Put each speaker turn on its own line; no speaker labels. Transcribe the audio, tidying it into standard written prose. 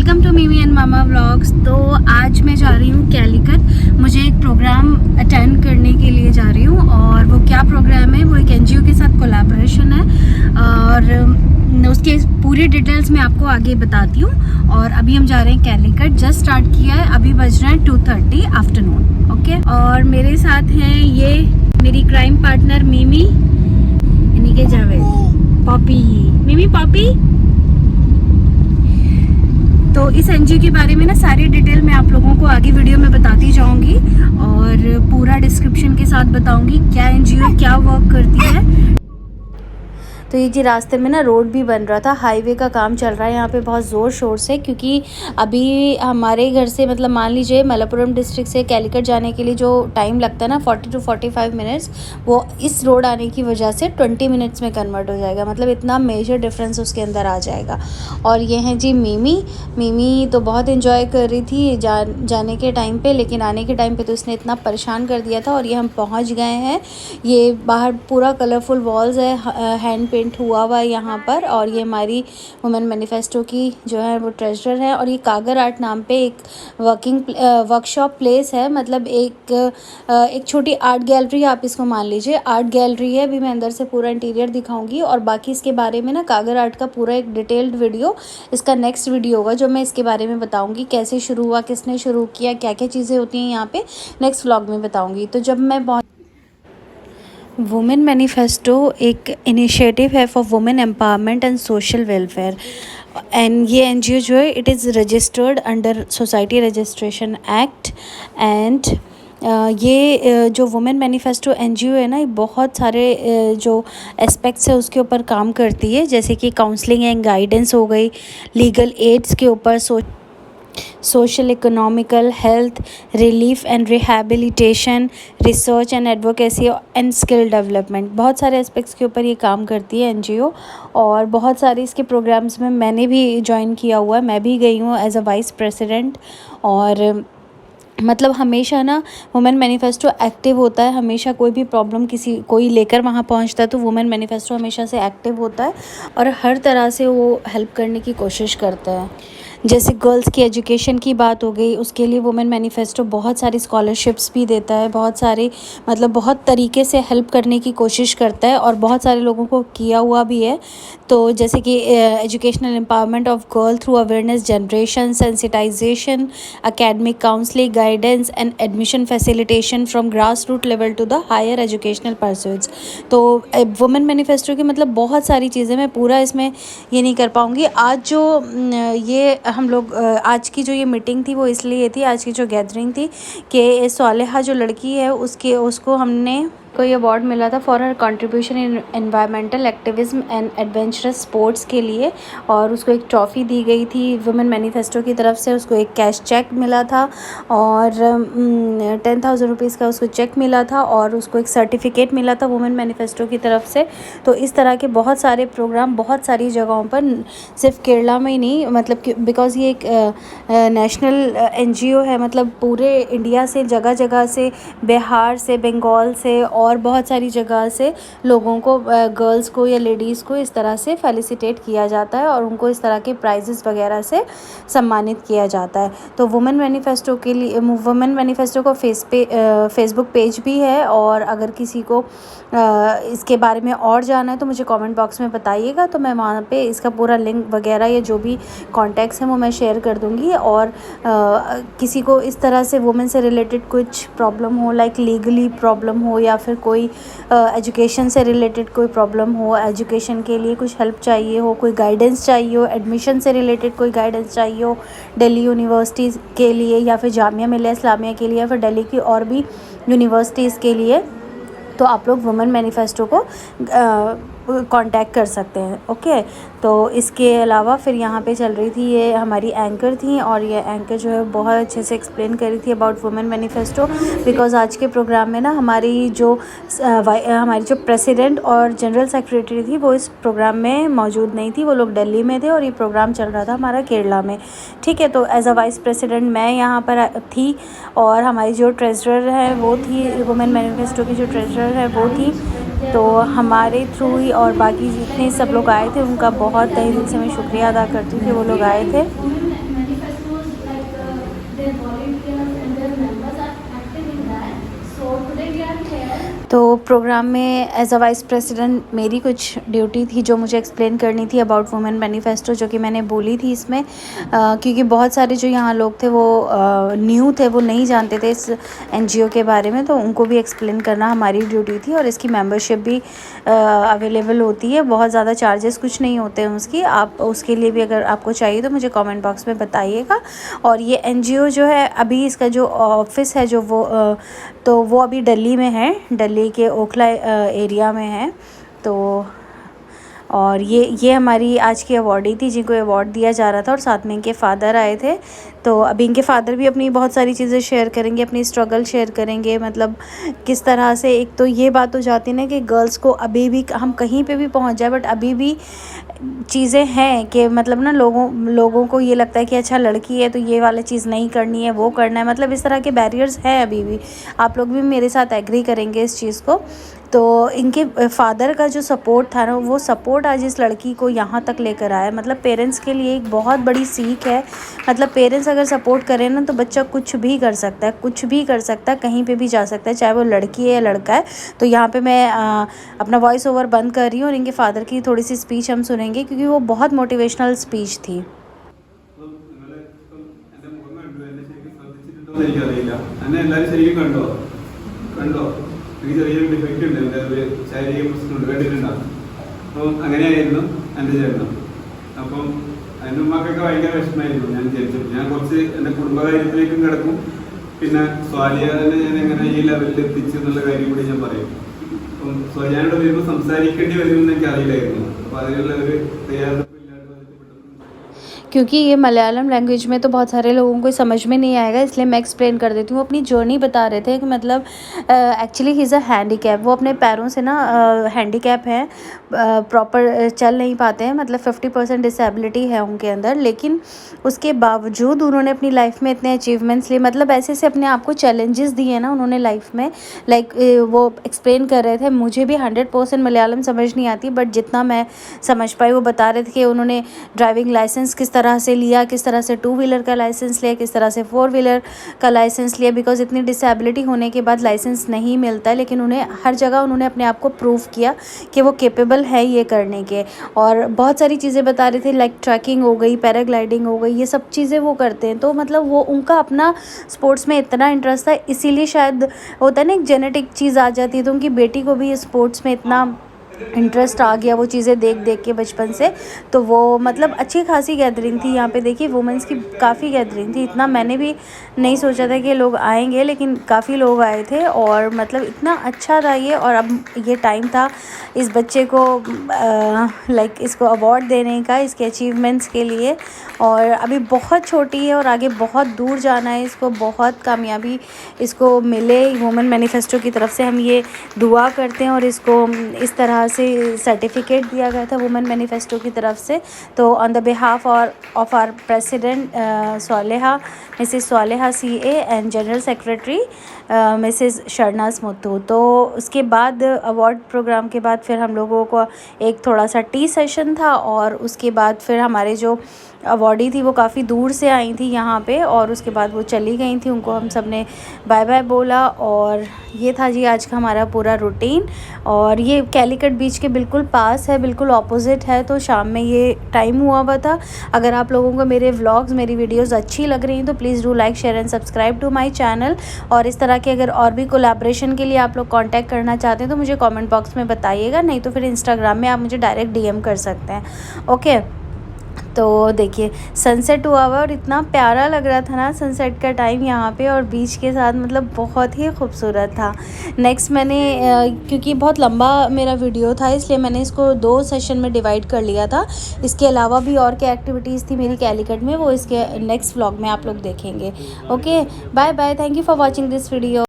Welcome to मिमी and mama vlogs. तो आज मैं जा रही हूँ कैलीकट। मुझे एक प्रोग्राम अटेंड करने के लिए जा रही हूँ और वो क्या प्रोग्राम है, वो एक एनजीओ के साथ कोलैबोरेशन है और उसके पूरी डिटेल्स मैं आपको आगे बताती हूँ। और अभी हम जा रहे हैं कैलीकट, जस्ट स्टार्ट किया है, अभी बज रहे हैं 2:30 आफ्टरनून। ओके, और मेरे साथ हैं ये मेरी क्राइम पार्टनर मिमी, यानी कि जावेद, पॉपी, मिमी पॉपी। तो इस एनजीओ के बारे में ना सारी डिटेल मैं आप लोगों को आगे वीडियो में बताती जाऊंगी और पूरा डिस्क्रिप्शन के साथ बताऊंगी क्या एनजीओ क्या वर्क करती है। तो ये जी रास्ते में ना रोड भी बन रहा था, हाईवे का काम चल रहा है यहाँ पे बहुत ज़ोर शोर से, क्योंकि अभी हमारे घर से मतलब मान लीजिए मलप्पुरम डिस्ट्रिक्ट से कैलीकट जाने के लिए जो टाइम लगता है ना 40 to 45 मिनट्स, वो इस रोड आने की वजह से 20 मिनट्स में कन्वर्ट हो जाएगा। मतलब इतना मेजर डिफरेंस उसके अंदर आ जाएगा। और ये हैं जी मिमी तो बहुत इन्जॉय कर रही थी जाने के टाइम पर, लेकिन आने के टाइम पर तो इसने इतना परेशान कर दिया था। और ये हम पहुँच गए हैं, ये बाहर पूरा कलरफुल वॉल्स है, हैंड पेंट हुआ हुआ है यहाँ पर। और ये हमारी वुमेन मैनिफेस्टो की जो है वो ट्रेजरर है। और ये कागर आर्ट नाम पे एक वर्कशॉप प्लेस है, मतलब एक छोटी आर्ट गैलरी आप इसको मान लीजिए, आर्ट गैलरी है। अभी मैं अंदर से पूरा इंटीरियर दिखाऊंगी और बाकी इसके बारे में ना कागर आर्ट का पूरा एक डिटेल्ड वीडियो इसका नेक्स्ट वीडियो होगा, जो मैं इसके बारे में बताऊंगी, कैसे शुरू हुआ, किसने शुरू किया, क्या क्या चीज़ें होती हैं यहाँ पे, नेक्स्ट व्लॉग में बताऊंगी। तो जब मैं वुमेन मैनिफेस्टो एक इनिशिएटिव है for women empowerment and social welfare, and ये एनजीओ जो है it is registered under society registration act. And ये जो वुमेन मैनिफेस्टो एनजीओ है ना, ये बहुत सारे जो एस्पेक्ट्स है उसके ऊपर काम करती है, जैसे कि काउंसलिंग एंड गाइडेंस हो गई, लीगल एड्स के ऊपर, social economical, health, relief and rehabilitation, research and advocacy and skill development, बहुत सारे एस्पेक्ट्स के ऊपर ये काम करती है एनजीओ। और बहुत सारे इसके प्रोग्राम्स में मैंने भी ज्वाइन किया हुआ है, मैं भी गई हूँ एज अ वाइस प्रेसिडेंट। और मतलब हमेशा ना वुमेन मैनिफेस्टो एक्टिव होता है, हमेशा कोई भी प्रॉब्लम कोई लेकर वहाँ पहुँचता है तो वुमेन मैनिफेस्टो हमेशा से एक्टिव होता है और हर तरह से वो हेल्प करने की कोशिश करता है। जैसे गर्ल्स की एजुकेशन की बात हो गई, उसके लिए वुमेन मैनिफेस्टो बहुत सारी स्कॉलरशिप्स भी देता है, बहुत सारे मतलब बहुत तरीके से हेल्प करने की कोशिश करता है और बहुत सारे लोगों को किया हुआ भी है। तो जैसे कि educational empowerment of girl through awareness generation, sensitization, academic counselling, guidance and admission facilitation from grass root level to the higher educational pursuits. तो वुमेन मैनिफेस्टो की मतलब बहुत सारी चीज़ें, मैं पूरा इसमें ये नहीं कर पाऊँगी। आज जो ये हम लोग आज की जो ये मीटिंग थी वो इसलिए थी, आज की जो गैदरिंग थी कि सालेहा जो लड़की है उसको हमने को ये अवार्ड मिला था for her contribution in environmental activism and adventurous sports के लिए, और उसको एक ट्रॉफ़ी दी गई थी वुमेन मैनिफेस्टो की तरफ से। उसको एक कैश चेक मिला था और 10,000 रुपीज़ का उसको चेक मिला था और उसको एक सर्टिफिकेट मिला था वुमेन मैनिफेस्टो की तरफ से। तो इस तरह के बहुत सारे प्रोग्राम बहुत सारी जगहों पर, सिर्फ केरला में ही नहीं, मतलब बिकॉज़ ये एक नेशनल एनजीओ है, मतलब पूरे इंडिया से, जगह जगह से, बिहार से, बंगाल से और बहुत सारी जगह से लोगों को, गर्ल्स को या लेडीज़ को इस तरह से फेलिसिटेट किया जाता है और उनको इस तरह के प्राइजेस वगैरह से सम्मानित किया जाता है। तो वुमेन मैनिफेस्टो के लिए, वुमेन मैनिफेस्टो को फेसबुक पेज भी है, और अगर किसी को इसके बारे में और जानना है तो मुझे कमेंट बॉक्स में बताइएगा, तो मैं वहाँ पे इसका पूरा लिंक वगैरह या जो भी कॉन्टैक्ट्स हैं वो मैं शेयर कर दूँगी। और किसी को इस तरह से वुमेन से रिलेटेड कुछ प्रॉब्लम हो, लाइक लीगली प्रॉब्लम हो या फिर कोई एजुकेशन से रिलेटेड कोई प्रॉब्लम हो, एजुकेशन के लिए कुछ हेल्प चाहिए हो, कोई गाइडेंस चाहिए हो, एडमिशन से रिलेटेड कोई गाइडेंस चाहिए हो, दिल्ली यूनिवर्सिटीज़ के लिए या फिर जामिया मिलिया इस्लामिया के लिए या फिर दिल्ली की और भी यूनिवर्सिटीज़ के लिए, तो आप लोग वुमेन मैनिफेस्टो को कांटेक्ट कर सकते हैं। ओके, तो इसके अलावा फिर यहाँ पे चल रही थी, ये हमारी एंकर थी और ये एंकर जो है बहुत अच्छे से एक्सप्लेन कर रही थी अबाउट वुमेन मैनिफेस्टो। बिकॉज़ आज के प्रोग्राम में ना हमारी जो प्रेसिडेंट और जनरल सेक्रेटरी थी वो इस प्रोग्राम में मौजूद नहीं थी, वो लोग दिल्ली में थे और ये प्रोग्राम चल रहा था हमारा केरला में। ठीक है, तो एज अ वाइस प्रेसिडेंट मैं यहाँ पर थी और हमारी जो ट्रेजरर है वो थी, वुमेन मैनिफेस्टो की जो ट्रेजरर है वो थी। तो हमारे थ्रू ही और बाकी जितने सब लोग आए थे उनका बहुत तहे दिल से मैं शुक्रिया अदा करती हूँ कि वो लोग आए थे। their volunteers and their members are active in that. So today we are here. तो प्रोग्राम में एज अ वाइस प्रेसिडेंट मेरी कुछ ड्यूटी थी जो मुझे एक्सप्लेन करनी थी अबाउट वुमेन मैनिफेस्टो, जो कि मैंने बोली थी इसमें, क्योंकि बहुत सारे जो यहाँ लोग थे वो न्यू थे, वो नहीं जानते थे इस एनजीओ के बारे में, तो उनको भी एक्सप्लेन करना हमारी ड्यूटी थी। और इसकी मेंबरशिप भी अवेलेबल होती है, बहुत ज़्यादा चार्जेस कुछ नहीं होते हैं उसकी। आप उसके लिए भी अगर आपको चाहिए तो मुझे कमेंट बॉक्स में बताइएगा। और ये एनजीओ जो है, अभी इसका जो ऑफिस है जो वो अभी दिल्ली में है, दिल्ली के ओखला एरिया में है। तो और ये हमारी आज की अवॉर्डी थी जिनको अवार्ड दिया जा रहा था, और साथ में इनके फ़ादर आए थे। तो अभी इनके फ़ादर भी अपनी बहुत सारी चीज़ें शेयर करेंगे, अपनी स्ट्रगल शेयर करेंगे, मतलब किस तरह से। एक तो ये बात हो जाती है ना कि गर्ल्स को अभी भी हम कहीं पे भी पहुंच जाए, बट अभी भी चीज़ें हैं कि मतलब ना लोगों को ये लगता है कि अच्छा लड़की है तो ये वाली चीज़ नहीं करनी है, वो करना है, मतलब इस तरह के बैरियर्स हैं अभी भी। आप लोग भी मेरे साथ एग्री करेंगे इस चीज़ को। तो इनके फादर का जो सपोर्ट था ना, वो सपोर्ट आज इस लड़की को यहाँ तक लेकर आया। मतलब पेरेंट्स के लिए एक बहुत बड़ी सीख है। मतलब पेरेंट्स अगर सपोर्ट करें ना तो बच्चा कुछ भी कर सकता है, कुछ भी कर सकता है, कहीं पे भी जा सकता है, चाहे वो लड़की है या लड़का है। तो यहाँ पे मैं अपना वॉइस ओवर बंद कर रही हूँ और इनके फादर की थोड़ी सी स्पीच हम सुनेंगे, क्योंकि वो बहुत मोटिवेशनल स्पीच थी।
എനിക്ക് ചെറിയൊരു ഡിഫക്റ്റ് ഉണ്ട്, എൻ്റെ ഒരു ശാരീരിക പ്രശ്നമുണ്ട്, കേട്ടിട്ടുണ്ടാകും. അപ്പം അങ്ങനെയായിരുന്നു എൻ്റെ ജനനം. അപ്പം എൻ്റെ ഉമ്മക്കൊക്കെ ഭയങ്കര വിഷമമായിരുന്നു ഞാൻ ജനിച്ചപ്പോൾ. ഞാൻ കുറച്ച് എൻ്റെ കുടുംബകാര്യത്തിലേക്കും കിടക്കും, പിന്നെ സ്വാലിയാനെ ഞാൻ എങ്ങനെ ഈ ലെവലിൽ എത്തിച്ചു എന്നുള്ള കാര്യം കൂടി ഞാൻ പറയും. അപ്പം സ്വാലിയാനോട് വരുമ്പോൾ സംസാരിക്കേണ്ടി വരുമെന്ന് എനിക്ക് അറിയില്ലായിരുന്നു. അപ്പോൾ അതിനുള്ള ഒരു തയ്യാറെടുപ്പ്
क्योंकि ये मलयालम लैंग्वेज में तो बहुत सारे लोगों को समझ में नहीं आएगा, इसलिए मैं एक्सप्लेन कर देती हूँ। अपनी जर्नी बता रहे थे कि मतलब actually he is a handicap, वो अपने पैरों से ना हैंडीकैप है, प्रॉपर चल नहीं पाते हैं, मतलब 50% डिसेबिलिटी है उनके अंदर। लेकिन उसके बावजूद उन्होंने अपनी लाइफ में इतने अचीवमेंट्स लिए, मतलब ऐसे ऐसे अपने आप को चैलेंजेस दिए ना उन्होंने लाइफ में। लाइक वो एक्सप्लेन कर रहे थे, मुझे भी 100% मलयालम समझ नहीं आती, बट जितना मैं समझ पाई वो बता रहे थे कि उन्होंने ड्राइविंग लाइसेंस किस तरह से लिया, किस तरह से 2 व्हीलर का लाइसेंस लिया, किस तरह से 4 व्हीलर का लाइसेंस लिया, बिकॉज इतनी डिसेबिलिटी होने के बाद लाइसेंस नहीं मिलता है। लेकिन उन्हें हर जगह उन्होंने अपने आप को प्रूव किया कि वो केपेबल है ये करने के। और बहुत सारी चीज़ें बता रहे थे, लाइक ट्रैकिंग हो गई, पैराग्लाइडिंग हो गई, ये सब चीज़ें वो करते हैं। तो मतलब वो उनका अपना स्पोर्ट्स में इतना इंटरेस्ट था, इसीलिए शायद होता है ना एक जेनेटिक चीज़ आ जाती है, तो उनकी बेटी को भी स्पोर्ट्स में इतना इंटरेस्ट आ गया वो चीज़ें देख देख के बचपन से। तो वो मतलब अच्छी खासी गैदरिंग थी यहाँ पे। देखिए वुमेंस की काफ़ी गैदरिंग थी, इतना मैंने भी नहीं सोचा था कि लोग आएंगे, लेकिन काफ़ी लोग आए थे और मतलब इतना अच्छा था ये। और अब ये टाइम था इस बच्चे को लाइक इसको अवार्ड देने का, इसके अचीवमेंट्स के लिए। और अभी बहुत छोटी है और आगे बहुत दूर जाना है इसको, बहुत कामयाबी इसको मिले वुमेन मैनिफेस्टो की तरफ से, हम ये दुआ करते हैं। और इसको इस तरह से सर्टिफिकेट दिया गया था वुमेन मैनिफेस्टो की तरफ से। तो on the behalf of our president Swaleha, Mrs Swaleha CA and general secretary Mrs Sharnaz Muttu. तो उसके बाद अवार्ड प्रोग्राम के बाद फिर हम लोगों को एक थोड़ा सा टी सेशन था, और उसके बाद फिर हमारे जो अवॉर्डी थी वो काफ़ी दूर से आई थी यहाँ पे, और उसके बाद वो चली गई थी, उनको हम सब ने बाय बाय बोला। और ये था जी आज का हमारा पूरा रूटीन। और ये कैलीकट बीच के बिल्कुल पास है, बिल्कुल ऑपोजिट है। तो शाम में ये टाइम हुआ हुआ था। अगर आप लोगों को मेरे व्लॉग्स, मेरी वीडियोस अच्छी लग रही हैं तो please do like, share and subscribe to my channel. और इस तरह के अगर और भी कोलैबोरेशन के लिए आप लोग कांटेक्ट करना चाहते हैं तो मुझे कमेंट बॉक्स में बताइएगा, नहीं तो फिर इंस्टाग्राम में आप मुझे डायरेक्ट DM कर सकते हैं। ओके, तो देखिए सनसेट हुआ हुआ और इतना प्यारा लग रहा था ना सनसेट का टाइम यहाँ पे, और बीच के साथ मतलब बहुत ही खूबसूरत था। नेक्स्ट मैंने क्योंकि बहुत लंबा मेरा वीडियो था इसलिए मैंने इसको 2 सेशन में डिवाइड कर लिया था। इसके अलावा भी और क्या एक्टिविटीज़ थी मेरी कैलीकट में, वो इसके नेक्स्ट व्लॉग में आप लोग देखेंगे। Okay, bye bye, thank you for watching this video.